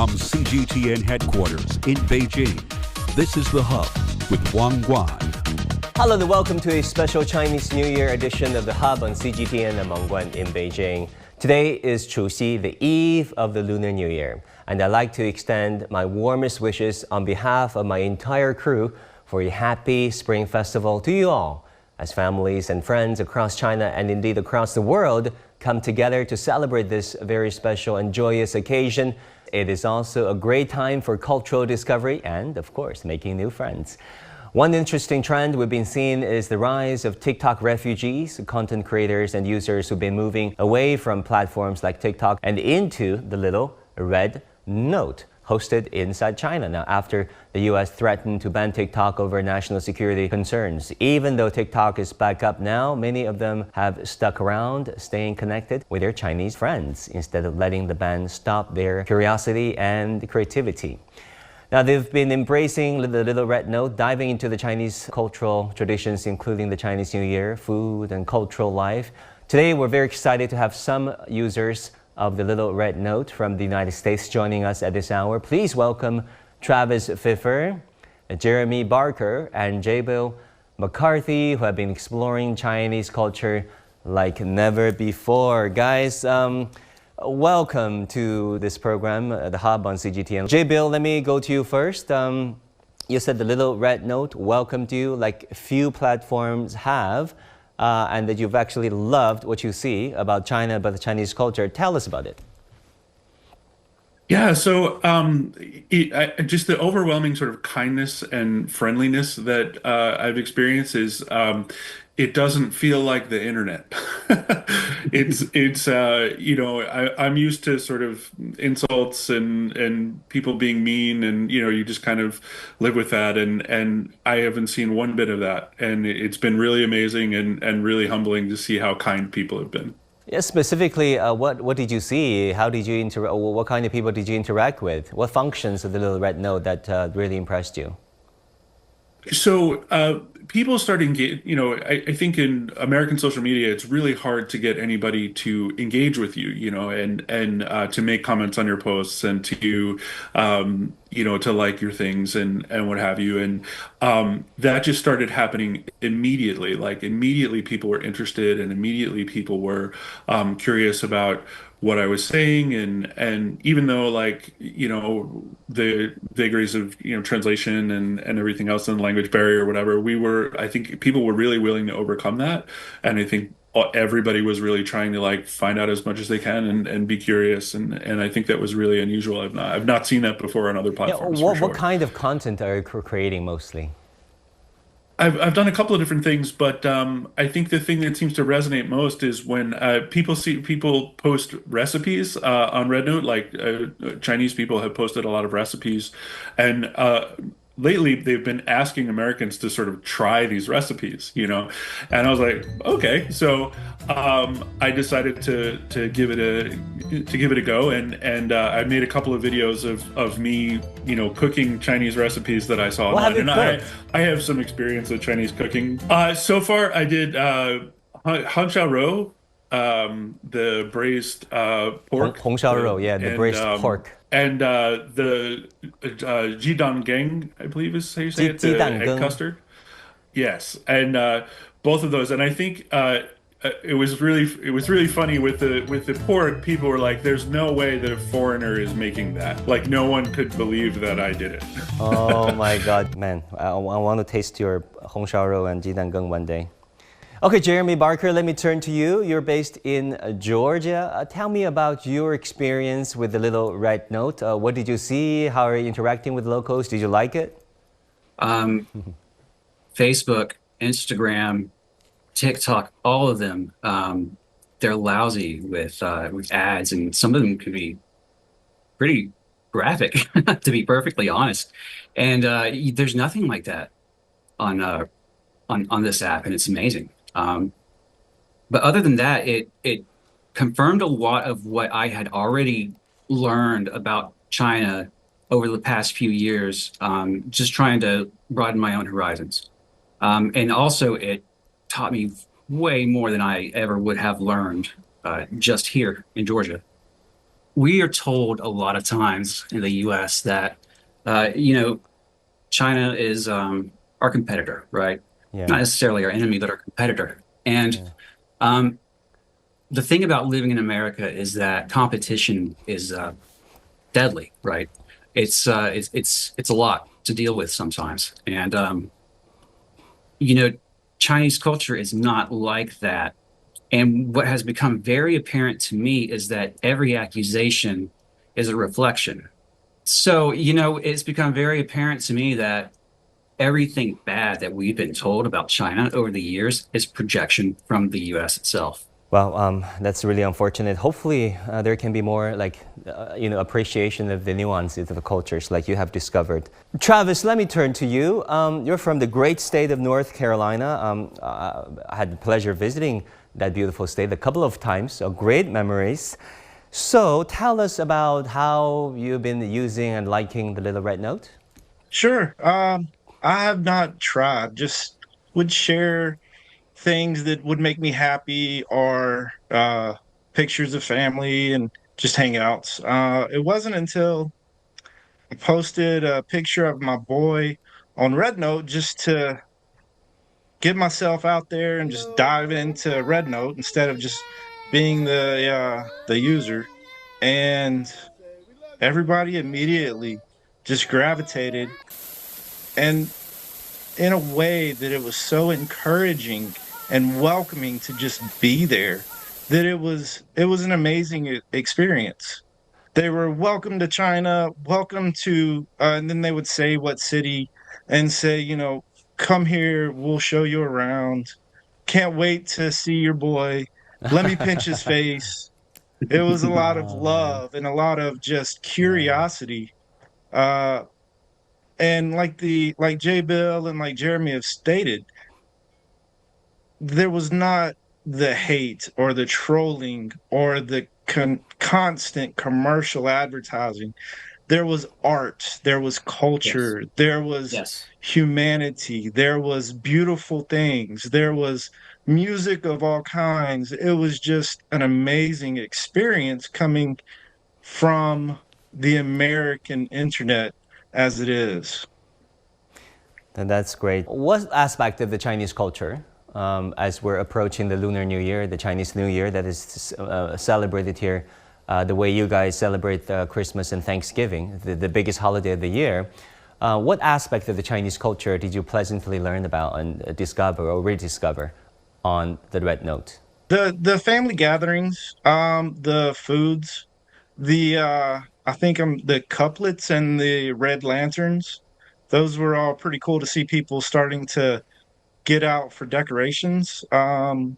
From CGTN headquarters in Beijing, this is The Hub with Wang Guan. Hello and welcome to a special Chinese New Year edition of The Hub on CGTN. I'm Wang Guan in Beijing. Today is Chuxi, the eve of the Lunar New Year, and I'd like to extend my warmest wishes on behalf of my entire crew for a happy Spring Festival to you all, as families and friends across China and indeed across the world come together to celebrate this very special and joyous occasion. It is also a great time for cultural discovery and, of course, making new friends. One interesting trend we've been seeing is the rise of TikTok refugees, content creators and users who've been moving away from platforms like TikTok and into the little RedNote, hosted inside China. Now, after the U.S. threatened to ban TikTok over national security concerns. Even though TikTok is back up now, many of them have stuck around, staying connected with their Chinese friends instead of letting the ban stop their curiosity and creativity. Now, they've been embracing the little RedNote, diving into the Chinese cultural traditions, including the Chinese New Year, food, and cultural life. Today, we're very excited to have some users of the little RedNote from the United States joining us at this hour. Please welcome Travis Phifer, Jeremy Barker, and Jaybill McCarthy, who have been exploring Chinese culture like never before. Guys, welcome to this program, The Hub on CGTN. Jaybill, let me go to you first. You said the little RedNote welcomed you like few platforms have. And that you've actually loved what you see about China, about the Chinese culture. Tell us about it. Yeah, so just the overwhelming sort of kindness and friendliness that I've experienced is it doesn't feel like the internet. it's you know, I'm used to sort of insults and people being mean, and you know, you just kind of live with that, and I haven't seen one bit of that, and it's been really amazing and really humbling to see how kind people have been. Yes, specifically, what did you see? How did you interact? What kind of people did you interact with? What functions of the little RedNote that really impressed you? So people start engage. You know, I think in American social media, it's really hard to get anybody to engage with you. You know, and to make comments on your posts and to you know, to like your things and what have you. And that just started happening immediately. Like immediately, people were interested, and immediately people were curious about what I was saying, and even though, like, you know, the vagaries of, you know, translation and everything else, and language barrier or whatever, I think people were really willing to overcome that, and I think everybody was really trying to like find out as much as they can and be curious, and I think that was really unusual. I've not seen that before on other platforms. Yeah, for sure. What kind of content are you creating mostly? I've done a couple of different things, but I think the thing that seems to resonate most is when people post recipes on RedNote. Like Chinese people have posted a lot of recipes, and lately they've been asking Americans to sort of try these recipes, you know, and I was like, okay, so I decided to give it a go, and I made a couple of videos of me, you know, cooking Chinese recipes that I saw online, and I have some experience with Chinese cooking. So far, I did hang xiao rou, the braised pork. Hong xiao rou, yeah, the braised pork. And the jidang gang, I believe is how you say it, the egg custard. Yes, and both of those, and I think it was really funny with the pork. People were like, "There's no way that a foreigner is making that. Like, no one could believe that I did it." Oh my God, man! I want to taste your hong xiao rou and jidang gang one day. Okay, Jeremy Barker, let me turn to you. You're based in Georgia. Tell me about your experience with the little RedNote. What did you see? How are you interacting with locals? Did you like it? Facebook, Instagram, TikTok, all of them, they're lousy with ads, and some of them can be pretty graphic, to be perfectly honest. And there's nothing like that on this app, and it's amazing. But other than that, it confirmed a lot of what I had already learned about China over the past few years, just trying to broaden my own horizons. And also it taught me way more than I ever would have learned just here in Georgia. we are told a lot of times in the US that, you know, China is our competitor, right? Not Yeah. necessarily our enemy, but our competitor. And Yeah. um, the thing about living in America is that competition is deadly, right? It's a lot to deal with sometimes, and you know, Chinese culture is not like that. And what has become very apparent to me is that every accusation is a reflection. So, you know, it's become very apparent to me that everything bad that we've been told about China over the years is projection from the US itself. Well, that's really unfortunate. Hopefully, there can be more appreciation of the nuances of the cultures like you have discovered. Travis, let me turn to you. You're from the great state of North Carolina. I had the pleasure of visiting that beautiful state a couple of times, so great memories. So tell us about how you've been using and liking the little red note. Sure. I have not tried, just would share things that would make me happy or pictures of family and just hangouts. It wasn't until I posted a picture of my boy on RedNote just to get myself out there and just dive into RedNote instead of just being the user. And everybody immediately just gravitated and in a way that it was so encouraging and welcoming to just be there that it was an amazing experience. They were welcome to China, welcome to and then they would say what city and say, come here, we'll show you around. Can't wait to see your boy. Let me pinch his face. It was a lot of Oh man. love and a lot of just Yeah. curiosity. Uh and like Jaybill and like Jeremy have stated, there was not the hate or the trolling or the constant commercial advertising. There was art, there was Yes. culture, there was Yes. humanity, there was beautiful things, there was music of all kinds. It was just an amazing experience coming from the American internet as it is. And that's great. What aspect of the Chinese culture, as we're approaching the Lunar New Year, the Chinese New Year that is celebrated here, the way you guys celebrate Christmas and Thanksgiving, the biggest holiday of the year, what aspect of the Chinese culture did you pleasantly learn about and discover or rediscover on the Red Note? The family gatherings, the foods, the I think the couplets and the red lanterns, those were all pretty cool to see people starting to get out for decorations. And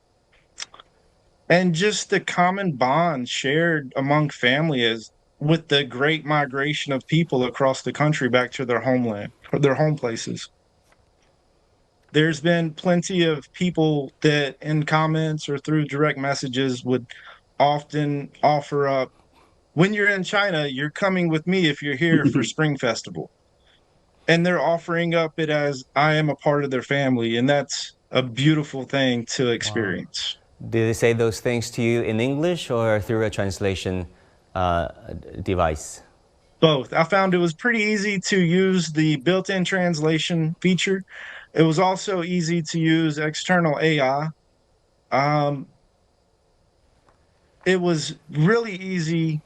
just the common bond shared among family is with the great migration of people across the country back to their homeland or their home places. There's been plenty of people that in comments or through direct messages would often offer up, when you're in China, you're coming with me if you're here for Spring Festival. And they're offering up it as I am a part of their family. And that's a beautiful thing to Wow. experience. Did they say those things to you in English or through a translation uh, device? Both. I found it was pretty easy to use the built-in translation feature. It was also easy to use external AI. Um, it was really easy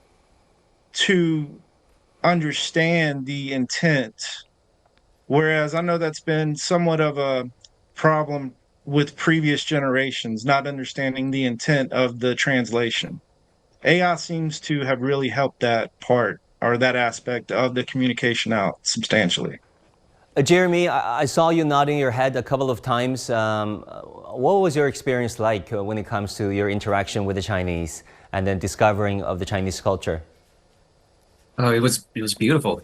to understand the intent. Whereas I know that's been somewhat of a problem with previous generations, not understanding the intent of the translation. AI seems to have really helped that part or that aspect of the communication out substantially. Jeremy, I saw you nodding your head a couple of times. What was your experience like when it comes to your interaction with the Chinese and then discovering of the Chinese culture? Oh, it was beautiful.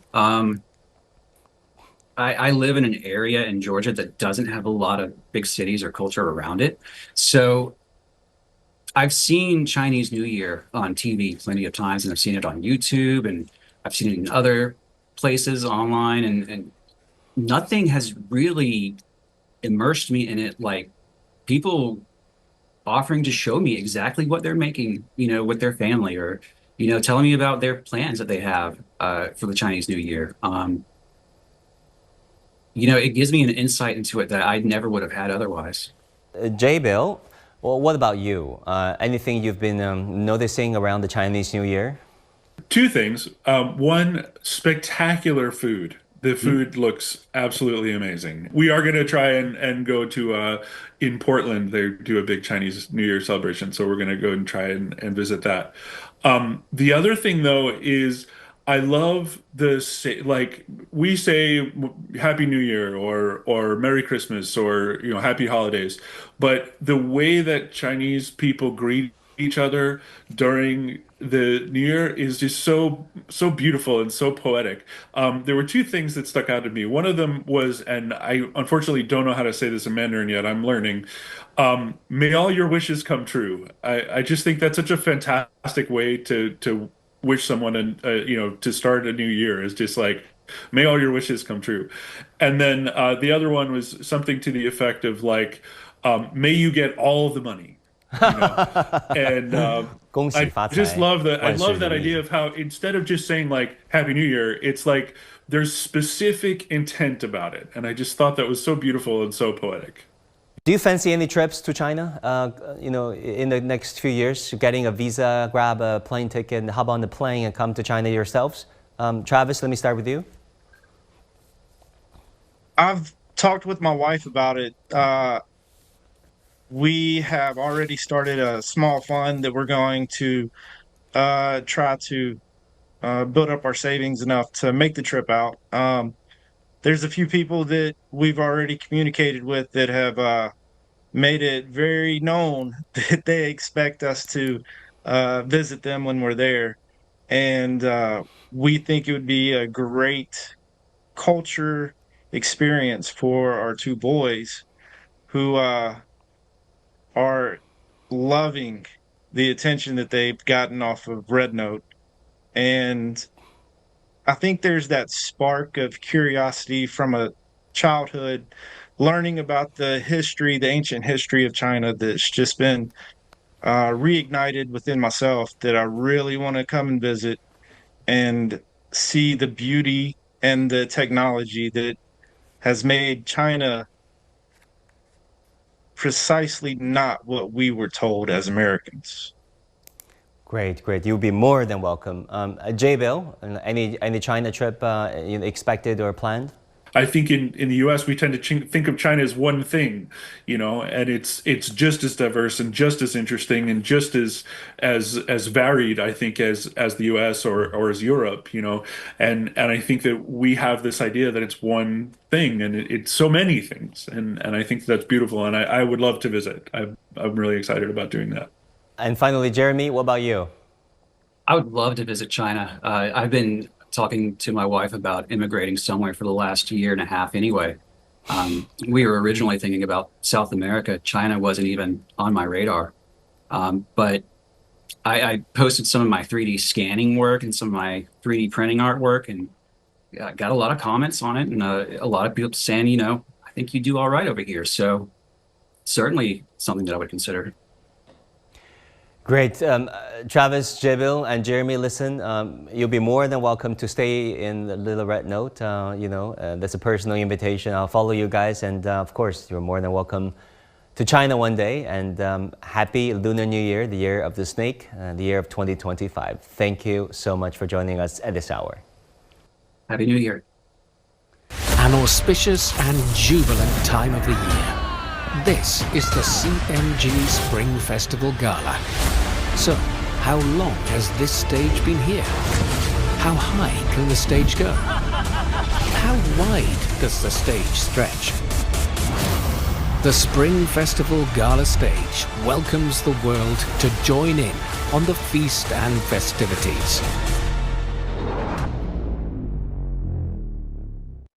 I live in an area in Georgia that doesn't have a lot of big cities or culture around it. So I've seen Chinese New Year on TV plenty of times, and I've seen it on YouTube, and I've seen it in other places online, and nothing has really immersed me in it like people offering to show me exactly what they're making, you know, with their family or telling me about their plans that they have for the Chinese New Year. It gives me an insight into it that I never would have had otherwise. Jaybill, well, what about you? Anything you've been noticing around the Chinese New Year? Two things. One, spectacular food. The food looks absolutely amazing. We are going to try and go to, in Portland, they do a big Chinese New Year celebration. So we're going to go and try and visit that. The other thing, though, is I love like we say Happy New Year or Merry Christmas or Happy Holidays, but the way that Chinese people greet each other during the New Year is just so beautiful and so poetic. There were two things that stuck out to me. One of them was, and I unfortunately don't know how to say this in Mandarin yet. I'm learning. May all your wishes come true. I just think that's such a fantastic way to wish someone and to start a new year, is just like, may all your wishes come true. And then the other one was something to the effect of like, may you get all of the money. And I just love that. I love that idea of how instead of just saying like Happy New Year, it's like there's specific intent about it. And I just thought that was so beautiful and so poetic. Do you fancy any trips to China, in the next few years? Getting a visa, grab a plane ticket, and hop on the plane and come to China yourselves? Travis, let me start with you. I've talked with my wife about it. We have already started a small fund that we're going to try to build up our savings enough to make the trip out. There's a few people that we've already communicated with that have made it very known that they expect us to visit them when we're there. And we think it would be a great culture experience for our two boys who are loving the attention that they've gotten off of RedNote. And I think there's that spark of curiosity from a childhood, learning about the ancient history of China, that's just been reignited within myself, that I really want to come and visit and see the beauty and the technology that has made China precisely not what we were told as Americans. Great. You'll be more than welcome. Jaybill, any China trip expected or planned? I think in the U.S. we tend to think of China as one thing, and it's just as diverse and just as interesting and just as varied, I think, as the U.S. or as Europe, and I think that we have this idea that it's one thing and it's so many things, and I think that's beautiful, and I would love to visit. I'm really excited about doing that. And finally, Jeremy, what about you? I would love to visit China. I've been talking to my wife about immigrating somewhere for the last year and a half anyway. We were originally thinking about South America. China wasn't even on my radar. But I posted some of my 3D scanning work and some of my 3D printing artwork, and got a lot of comments on it, and a lot of people saying, I think you do all right over here. So certainly something that I would consider. Great. Travis, Jaybill, and Jeremy, listen, you'll be more than welcome to stay in the Little Red Note. That's a personal invitation. I'll follow you guys. And of course, you're more than welcome to China one day. And happy Lunar New Year, the year of the snake, the year of 2025. Thank you so much for joining us at this hour. Happy New Year. An auspicious and jubilant time of the year. This is the CMG Spring Festival Gala. So, how long has this stage been here? How high can the stage go? How wide does the stage stretch? The Spring Festival Gala stage welcomes the world to join in on the feast and festivities.